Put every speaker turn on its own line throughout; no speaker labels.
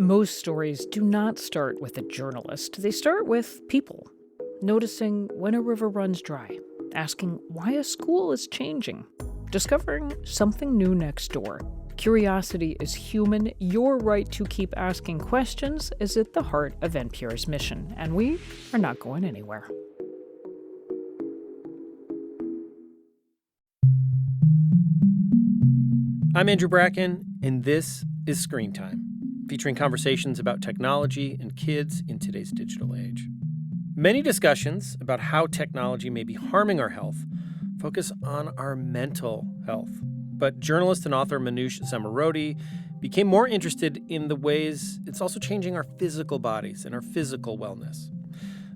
Most stories do not start with a journalist. They start with people. Noticing when a river runs dry, asking why a school is changing, discovering something new next door. Curiosity is human. Your right to keep asking questions is at the heart of NPR's mission, and we are not going anywhere.
I'm Andrew Bracken, and this is Screen Time, featuring conversations about technology and kids in today's digital age. Many discussions about how technology may be harming our health focus on our mental health. But journalist and author Manoush Zomorodi became more interested in the ways it's also changing our physical bodies and our physical wellness.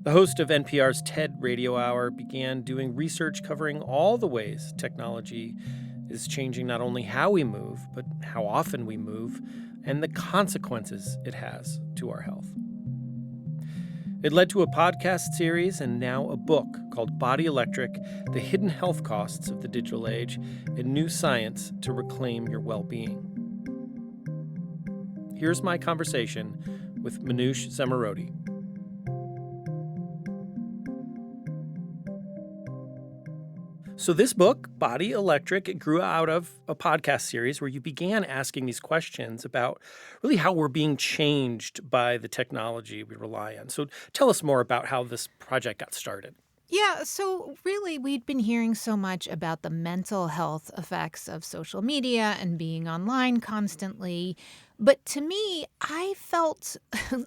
The host of NPR's TED Radio Hour began doing research covering all the ways technology is changing not only how we move, but how often we move, and the consequences it has to our health. It led to a podcast series and now a book called Body Electric: The Hidden Health Costs of the Digital Age and New Science to Reclaim Your Well-Being. Here's my conversation with Manoush Zomorodi. So this book, Body Electric, it grew out of a podcast series where you began asking these questions about really how we're being changed by the technology we rely on. So tell us more about how this project got started.
Yeah, so really, we'd been hearing so much about the mental health effects of social media and being online constantly. But to me, I felt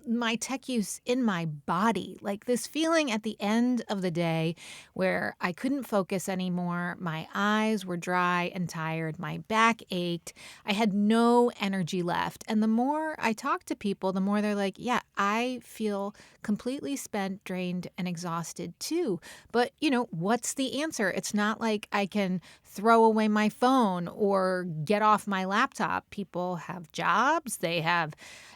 my tech use in my body, like this feeling at the end of the day where I couldn't focus anymore. My eyes were dry and tired. My back ached. I had no energy left. And the more I talk to people, the more they're like, yeah, I feel completely spent, drained, and exhausted too. But, what's the answer? It's not like I can throw away my phone or get off my laptop. People have jobs. They have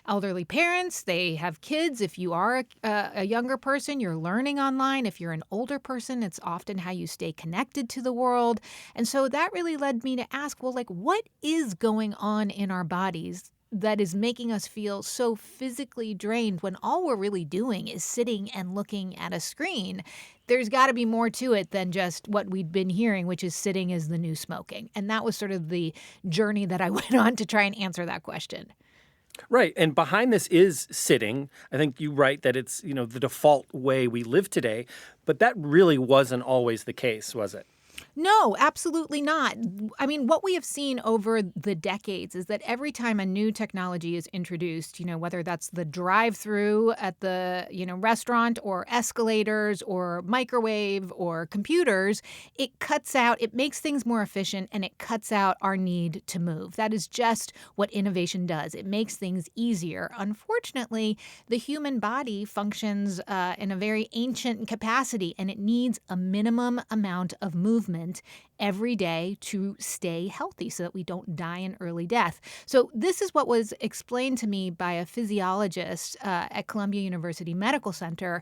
elderly parents. They have kids. If you are a younger person, you're learning online. If you're an older person, it's often how you stay connected to the world. And so that really led me to ask, well, what is going on in our bodies that is making us feel so physically drained when all we're really doing is sitting and looking at a screen? There's got to be more to it than just what we'd been hearing, which is sitting is the new smoking. And that was sort of the journey that I went on to try and answer that question.
Right. And behind this is sitting. I think you write that it's, the default way we live today. But that really wasn't always the case, was it?
No, absolutely not. I mean, what we have seen over the decades is that every time a new technology is introduced, whether that's the drive-through at the, restaurant or escalators or microwave or computers, it makes things more efficient and it cuts out our need to move. That is just what innovation does. It makes things easier. Unfortunately, the human body functions in a very ancient capacity and it needs a minimum amount of movement every day to stay healthy so that we don't die an early death. So this is what was explained to me by a physiologist at Columbia University Medical Center.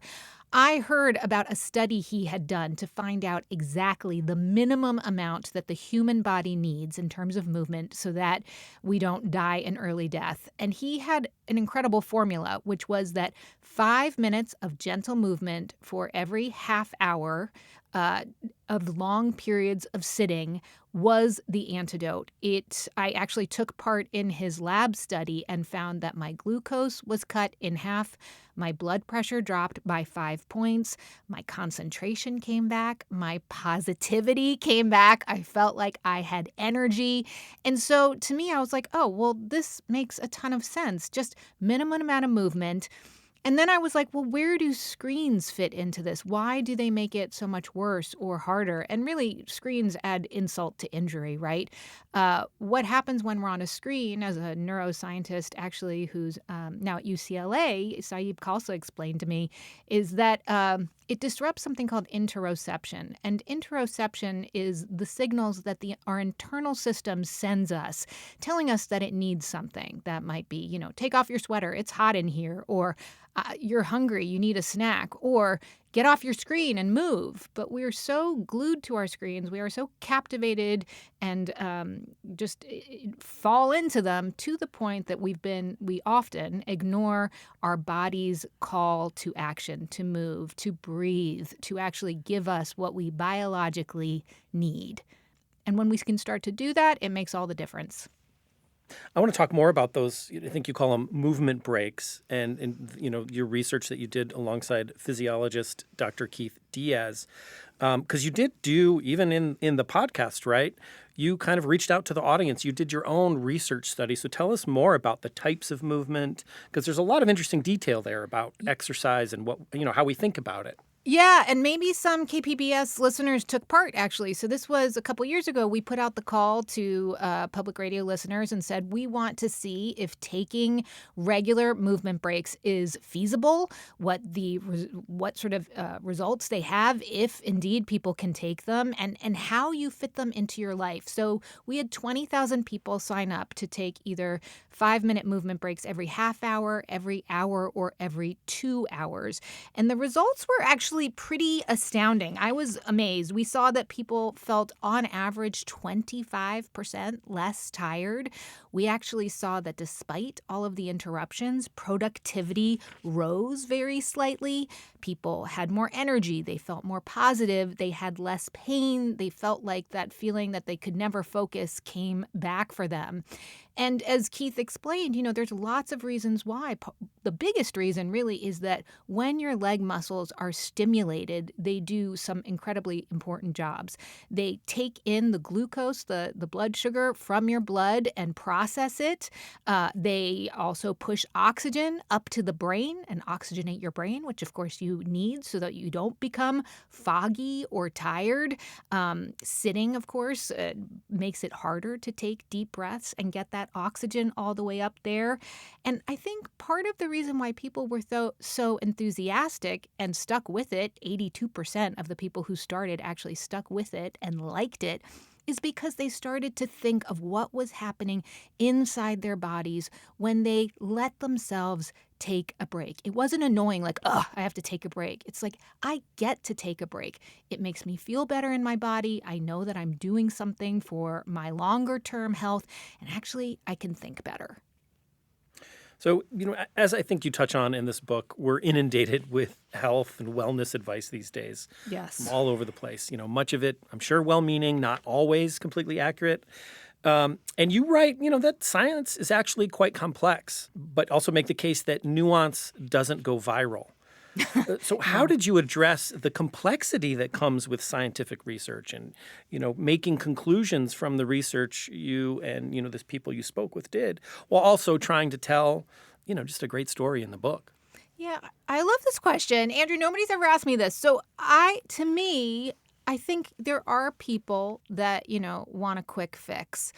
I heard about a study he had done to find out exactly the minimum amount that the human body needs in terms of movement so that we don't die an early death. And he had an incredible formula, which was that 5 minutes of gentle movement for every half hour of long periods of sitting was the antidote. I actually took part in his lab study and found that my glucose was cut in half, my blood pressure dropped by 5 points, my concentration came back, my positivity came back, I felt like I had energy. And so to me, I was like, oh, well, this makes a ton of sense. Just minimum amount of movement. And then I was like, well, where do screens fit into this? Why do they make it so much worse or harder? And really, screens add insult to injury, right? What happens when we're on a screen, as a neuroscientist actually who's now at UCLA, Saeed Khalsa explained to me, is that it disrupts something called interoception. And interoception is the signals that our internal system sends us, telling us that it needs something. That might be, take off your sweater, it's hot in here, or you're hungry, you need a snack, or get off your screen and move. But we're so glued to our screens. We are so captivated and just fall into them to the point that we often ignore our body's call to action, to move, to breathe, to actually give us what we biologically need. And when we can start to do that, it makes all the difference.
I want to talk more about those. I think you call them movement breaks, and your research that you did alongside physiologist Dr. Keith Diaz, because you did do even in the podcast, right? You kind of reached out to the audience. You did your own research study. So tell us more about the types of movement, because there's a lot of interesting detail there about exercise and what how we think about it.
Yeah, and maybe some KPBS listeners took part, actually. So this was a couple years ago. We put out the call to public radio listeners and said, we want to see if taking regular movement breaks is feasible, what sort of results they have, if indeed people can take them, and how you fit them into your life. So we had 20,000 people sign up to take either 5-minute movement breaks every half hour, every hour, or every 2 hours. And the results were actually pretty astounding. I was amazed. We saw that people felt on average 25% less tired. We actually saw that despite all of the interruptions, productivity rose very slightly. People had more energy. They felt more positive. They had less pain. They felt like that feeling that they could never focus came back for them. And as Keith explained, there's lots of reasons why. The biggest reason really is that when your leg muscles are stimulated, they do some incredibly important jobs. They take in the glucose, the blood sugar from your blood and process it. They also push oxygen up to the brain and oxygenate your brain, which of course you need so that you don't become foggy or tired. Sitting, of course, makes it harder to take deep breaths and get that oxygen all the way up there. And I think part of the reason why people were so enthusiastic and stuck with it, 82% of the people who started actually stuck with it and liked it, is because they started to think of what was happening inside their bodies when they let themselves take a break. It wasn't annoying like, I have to take a break. It's like, I get to take a break. It makes me feel better in my body. I know that I'm doing something for my longer term health, and actually I can think better.
So, as I think you touch on in this book, we're inundated with health and wellness advice these days.
Yes.
From all over the place. Much of it, I'm sure, well-meaning, not always completely accurate. And you write, that science is actually quite complex, but also make the case that nuance doesn't go viral. So how did you address the complexity that comes with scientific research and, making conclusions from the research you and, the people you spoke with did, while also trying to tell, just a great story in the book?
Yeah, I love this question. Andrew, nobody's ever asked me this. So I think there are people that, want a quick fix.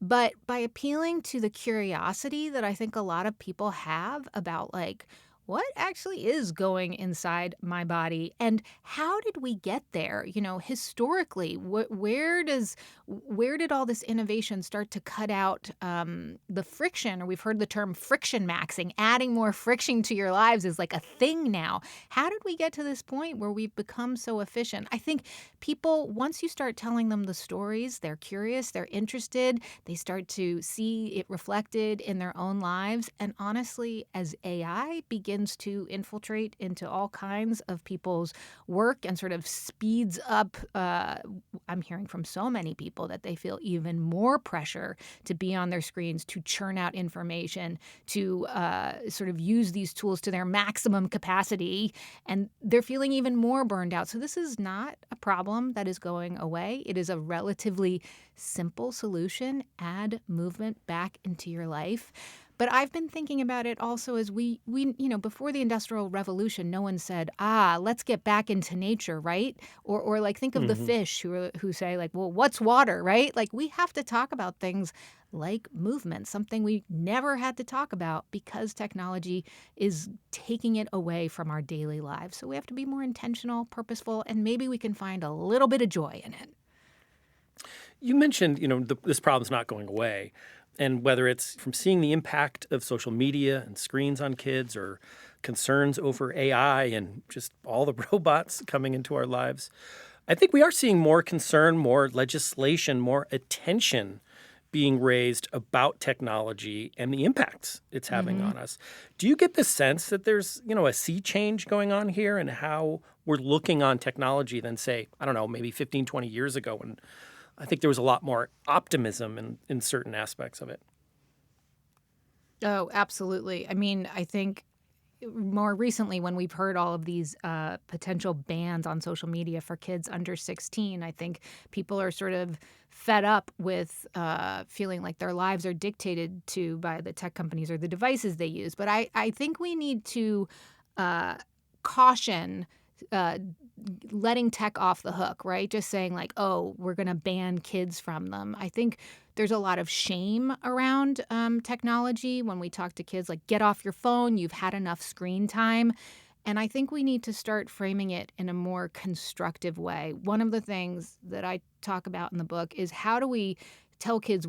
But by appealing to the curiosity that I think a lot of people have about what actually is going inside my body and how did we get there? Historically, where did all this innovation start to cut out the friction? Or we've heard the term friction maxing. Adding more friction to your lives is like a thing now. How did we get to this point where we've become so efficient? I think people, once you start telling them the stories, they're curious, they're interested, they start to see it reflected in their own lives. And honestly, as AI begins to infiltrate into all kinds of people's work and sort of speeds up, I'm hearing from so many people that they feel even more pressure to be on their screens, to churn out information, to sort of use these tools to their maximum capacity, and they're feeling even more burned out. So this is not a problem that is going away. It is a relatively simple solution. Add movement back into your life. But I've been thinking about it also as we before the Industrial Revolution, no one said, let's get back into nature, right? Or think of the fish who say well, what's water, right? We have to talk about things like movement, something we never had to talk about because technology is taking it away from our daily lives. So we have to be more intentional, purposeful, and maybe we can find a little bit of joy in it.
You mentioned, this problem's not going away. And whether it's from seeing the impact of social media and screens on kids or concerns over AI and just all the robots coming into our lives, I think we are seeing more concern, more legislation, more attention being raised about technology and the impacts it's having on us. Do you get the sense that there's, a sea change going on here in how we're looking on technology than, say, I don't know, maybe 15, 20 years ago when I think there was a lot more optimism in certain aspects of it?
Oh, absolutely. I mean, I think more recently, when we've heard all of these potential bans on social media for kids under 16, I think people are sort of fed up with feeling like their lives are dictated to by the tech companies or the devices they use. But I think we need to caution letting tech off the hook, right? Just saying like, oh, we're going to ban kids from them. I think there's a lot of shame around technology when we talk to kids, like, get off your phone, you've had enough screen time. And I think we need to start framing it in a more constructive way. One of the things that I talk about in the book is how do we tell kids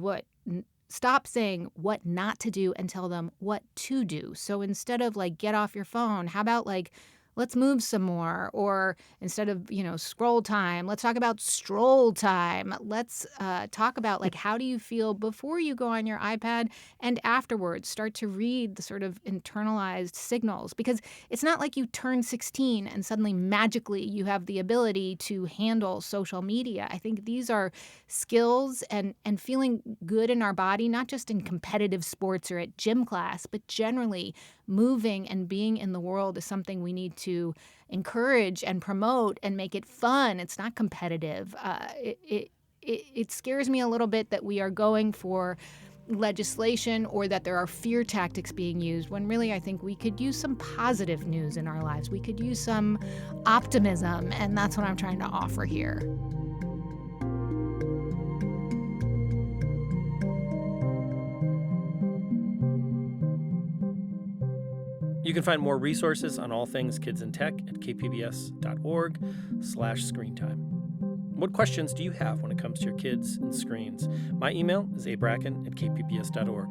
stop saying what not to do and tell them what to do. So instead of like, get off your phone, how about like, let's move some more? Or instead of, scroll time, let's talk about stroll time. Let's talk about like, how do you feel before you go on your iPad and afterwards? Start to read the sort of internalized signals, because it's not like you turn 16 and suddenly magically you have the ability to handle social media. I think these are skills and feeling good in our body, not just in competitive sports or at gym class, but generally moving and being in the world is something we need to encourage and promote and make it fun. It's not competitive. It scares me a little bit that we are going for legislation or that there are fear tactics being used, when really I think we could use some positive news in our lives. We could use some optimism, and that's what I'm trying to offer here.
You can find more resources on all things kids and tech at kpbs.org/screentime. What questions do you have when it comes to your kids and screens? My email is abracken@kpbs.org.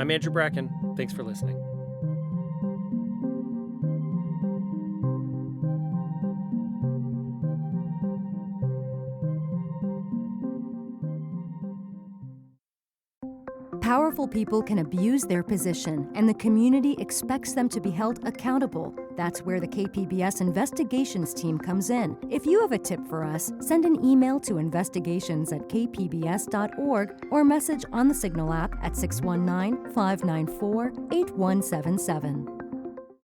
I'm Andrew Bracken. Thanks for listening.
Powerful people can abuse their position, and the community expects them to be held accountable. That's where the KPBS investigations team comes in. If you have a tip for us, send an email to investigations@kpbs.org or message on the Signal app at 619-594-8177.